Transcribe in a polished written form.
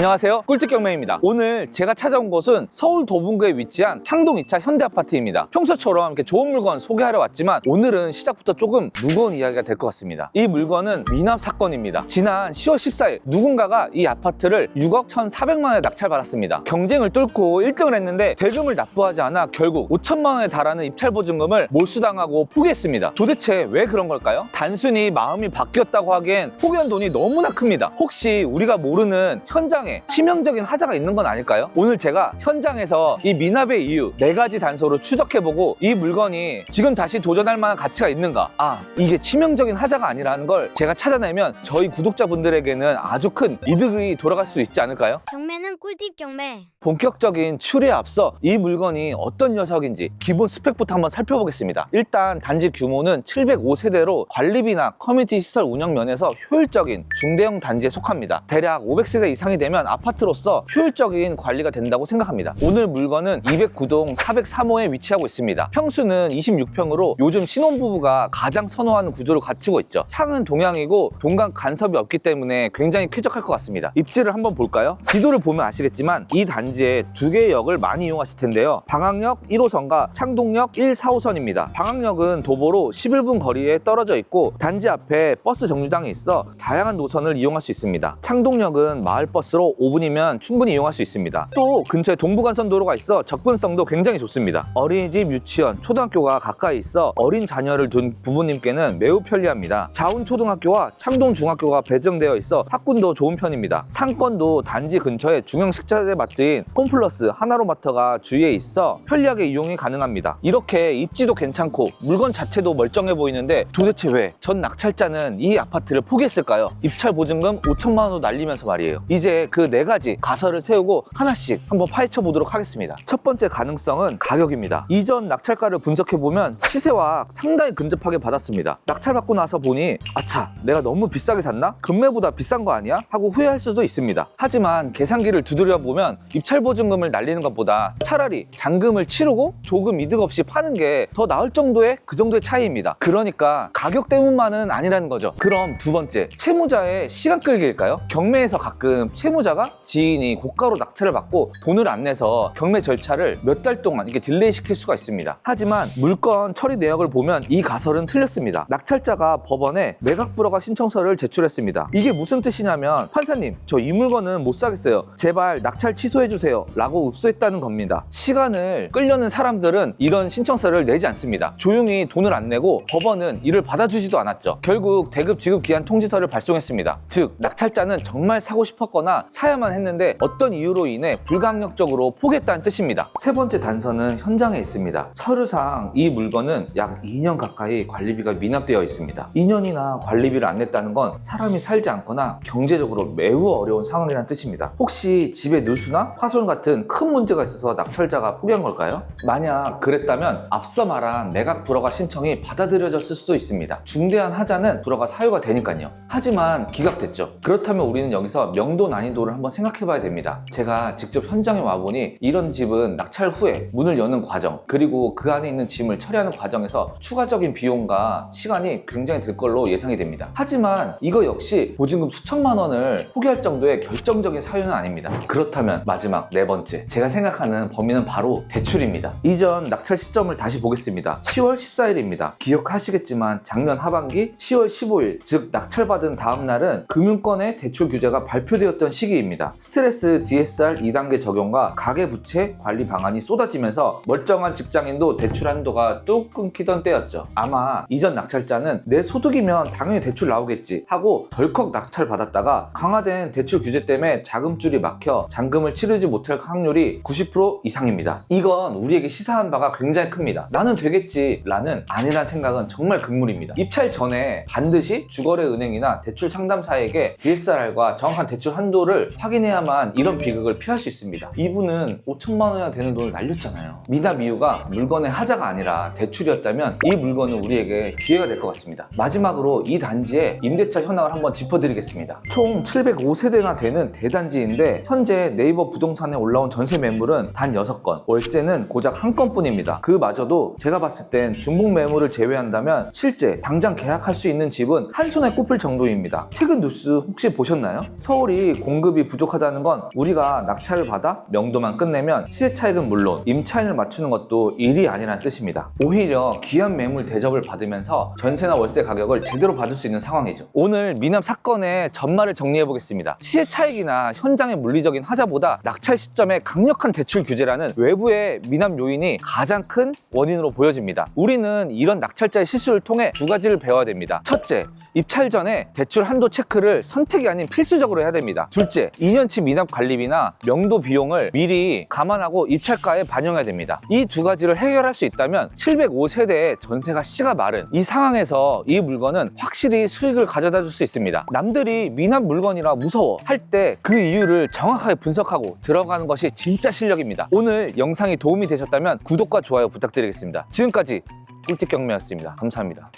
안녕하세요, 꿀팁 경매입니다. 오늘 제가 찾아온 곳은 서울 도봉구에 위치한 창동 2차 현대아파트입니다. 평소처럼 이렇게 좋은 물건 소개하러 왔지만 오늘은 시작부터 조금 무거운 이야기가 될 것 같습니다. 이 물건은 미납 사건입니다. 지난 10월 14일 누군가가 이 아파트를 6억 1,400만 원에 낙찰받았습니다. 경쟁을 뚫고 1등을 했는데 대금을 납부하지 않아 결국 5천만 원에 달하는 입찰보증금을 몰수당하고 포기했습니다. 도대체 왜 그런 걸까요? 단순히 마음이 바뀌었다고 하기엔 포기한 돈이 너무나 큽니다. 혹시 우리가 모르는 현장에 치명적인 하자가 있는 건 아닐까요? 오늘 제가 현장에서 이 미납의 이유 4가지 단서로 추적해보고 이 물건이 지금 다시 도전할 만한 가치가 있는가, 이게 치명적인 하자가 아니라는 걸 제가 찾아내면 저희 구독자분들에게는 아주 큰 이득이 돌아갈 수 있지 않을까요? 경매는 꿀팁 경매. 본격적인 추리에 앞서 이 물건이 어떤 녀석인지 기본 스펙부터 한번 살펴보겠습니다. 일단 단지 규모는 705세대로 관리비나 커뮤니티 시설 운영 면에서 효율적인 중대형 단지에 속합니다. 대략 500세대 이상이 되면 아파트로서 효율적인 관리가 된다고 생각합니다. 오늘 물건은 209동 403호에 위치하고 있습니다. 평수는 26평으로 요즘 신혼부부가 가장 선호하는 구조를 갖추고 있죠. 향은 동향이고 동강 간섭이 없기 때문에 굉장히 쾌적할 것 같습니다. 입지를 한번 볼까요? 지도를 보면 아시겠지만 이 단지에 2개의 역을 많이 이용하실 텐데요. 방학역 1호선과 창동역 1, 4호선입니다. 방학역은 도보로 11분 거리에 떨어져 있고 단지 앞에 버스 정류장이 있어 다양한 노선을 이용할 수 있습니다. 창동역은 마을버스로 5분이면 충분히 이용할 수 있습니다. 또 근처에 동부간선도로가 있어 접근성도 굉장히 좋습니다. 어린이집, 유치원, 초등학교가 가까이 있어 어린 자녀를 둔 부모님께는 매우 편리합니다. 자운초등학교와 창동중학교가 배정되어 있어 학군도 좋은 편입니다. 상권도 단지 근처에 중형 식자재 마트인 홈플러스, 하나로마트가 주위에 있어 편리하게 이용이 가능합니다. 이렇게 입지도 괜찮고 물건 자체도 멀쩡해 보이는데 도대체 왜 전 낙찰자는 이 아파트를 포기했을까요? 입찰 보증금 5천만 원도 날리면서 말이에요. 이제 그 4가지 가설을 세우고 하나씩 한번 파헤쳐 보도록 하겠습니다. 첫 번째 가능성은 가격입니다. 이전 낙찰가를 분석해보면 시세와 상당히 근접하게 받았습니다. 낙찰받고 나서 보니 아차, 내가 너무 비싸게 샀나? 금매보다 비싼 거 아니야? 하고 후회할 수도 있습니다. 하지만 계산기를 두드려보면 입찰보증금을 날리는 것보다 차라리 잔금을 치르고 조금 이득 없이 파는 게 더 나을 정도의 그 정도의 차이입니다. 그러니까 가격 때문만은 아니라는 거죠. 그럼 두 번째, 채무자의 시간 끌기일까요? 경매에서 가끔 채무자가 지인이 고가로 낙찰을 받고 돈을 안 내서 경매 절차를 몇 달 동안 이렇게 딜레이 시킬 수가 있습니다. 하지만 물건 처리 내역을 보면 이 가설은 틀렸습니다. 낙찰자가 법원에 매각불허가 신청서를 제출했습니다. 이게 무슨 뜻이냐면 판사님, 저 이 물건은 못 사겠어요. 제발 낙찰 취소해주세요 라고 읍소했다는 겁니다. 시간을 끌려는 사람들은 이런 신청서를 내지 않습니다. 조용히 돈을 안 내고 법원은 이를 받아주지도 않았죠. 결국 대급 지급 기한 통지서를 발송했습니다. 즉 낙찰자는 정말 사고 싶었거나 사야만 했는데 어떤 이유로 인해 불가항력적으로 포기했다는 뜻입니다. 세 번째 단서는 현장에 있습니다. 서류상 이 물건은 약 2년 가까이 관리비가 미납되어 있습니다. 2년이나 관리비를 안 냈다는 건 사람이 살지 않거나 경제적으로 매우 어려운 상황이라는 뜻입니다. 혹시 집에 누수나 파손 같은 큰 문제가 있어서 낙찰자가 포기한 걸까요? 만약 그랬다면 앞서 말한 매각 불허가 신청이 받아들여졌을 수도 있습니다. 중대한 하자는 불허가 사유가 되니까요. 하지만 기각됐죠. 그렇다면 우리는 여기서 명도 난이도를 한번 생각해 봐야 됩니다. 제가 직접 현장에 와보니 이런 집은 낙찰 후에 문을 여는 과정, 그리고 그 안에 있는 짐을 처리하는 과정에서 추가적인 비용과 시간이 굉장히 들 걸로 예상이 됩니다. 하지만 이거 역시 보증금 수천만 원을 포기할 정도의 결정적인 사유는 아닙니다. 그렇다면 마지막 4번째, 제가 생각하는 범위는 바로 대출입니다. 이전 낙찰 시점을 다시 보겠습니다. 10월 14일입니다. 기억하시겠지만 작년 하반기 10월 15일, 즉 낙찰받은 다음 날은 금융권의 대출 규제가 발표되었던 시기입니다. 스트레스 DSR 2단계 적용과 가계부채 관리 방안이 쏟아지면서 멀쩡한 직장인도 대출 한도가 뚝 끊기던 때였죠. 아마 이전 낙찰자는 내 소득이면 당연히 대출 나오겠지 하고 덜컥 낙찰 받았다가 강화된 대출 규제 때문에 자금줄이 막혀 잔금을 치르지 못할 확률이 90% 이상입니다. 이건 우리에게 시사한 바가 굉장히 큽니다. 나는 되겠지 라는 아니란 생각은 정말 금물입니다. 입찰 전에 반드시 주거래은행이나 대출 상담사에게 DSR과 정확한 대출 한도를 확인해야만 이런 비극을 피할 수 있습니다. 이분은 5천만 원이나 되는 돈을 날렸잖아요. 미납 이유가 물건의 하자가 아니라 대출이었다면 이 물건은 우리에게 기회가 될 것 같습니다. 마지막으로 이 단지의 임대차 현황을 한번 짚어드리겠습니다. 총 705세대나 되는 대단지인데 현재 네이버 부동산에 올라온 전세 매물은 단 6건, 월세는 고작 1건뿐입니다. 그마저도 제가 봤을 땐 중복 매물을 제외한다면 실제 당장 계약할 수 있는 집은 한 손에 꼽힐 정도입니다. 최근 뉴스 혹시 보셨나요? 서울이 공급이 부족하다는 건 우리가 낙찰을 받아 명도만 끝내면 시세 차익은 물론 임차인을 맞추는 것도 일이 아니라는 뜻입니다. 오히려 귀한 매물 대접을 받으면서 전세나 월세 가격을 제대로 받을 수 있는 상황이죠. 오늘 미남 사건의 전말을 정리해 보겠습니다. 시세 차익이나 현장의 물리적인 하자보다 낙찰 시점의 강력한 대출 규제라는 외부의 미남 요인이 가장 큰 원인으로 보여집니다. 우리는 이런 낙찰자의 실수를 통해 두 가지를 배워야 됩니다. 첫째, 입찰 전에 대출 한도 체크를 선택이 아닌 필수적으로 해야 됩니다. 둘째, 2년치 미납 관리비나 명도 비용을 미리 감안하고 입찰가에 반영해야 됩니다. 이 두 가지를 해결할 수 있다면 705세대의 전세가 씨가 마른 이 상황에서 이 물건은 확실히 수익을 가져다 줄 수 있습니다. 남들이 미납 물건이라 무서워 할 때 그 이유를 정확하게 분석하고 들어가는 것이 진짜 실력입니다. 오늘 영상이 도움이 되셨다면 구독과 좋아요 부탁드리겠습니다. 지금까지 꿀팁 경매였습니다. 감사합니다.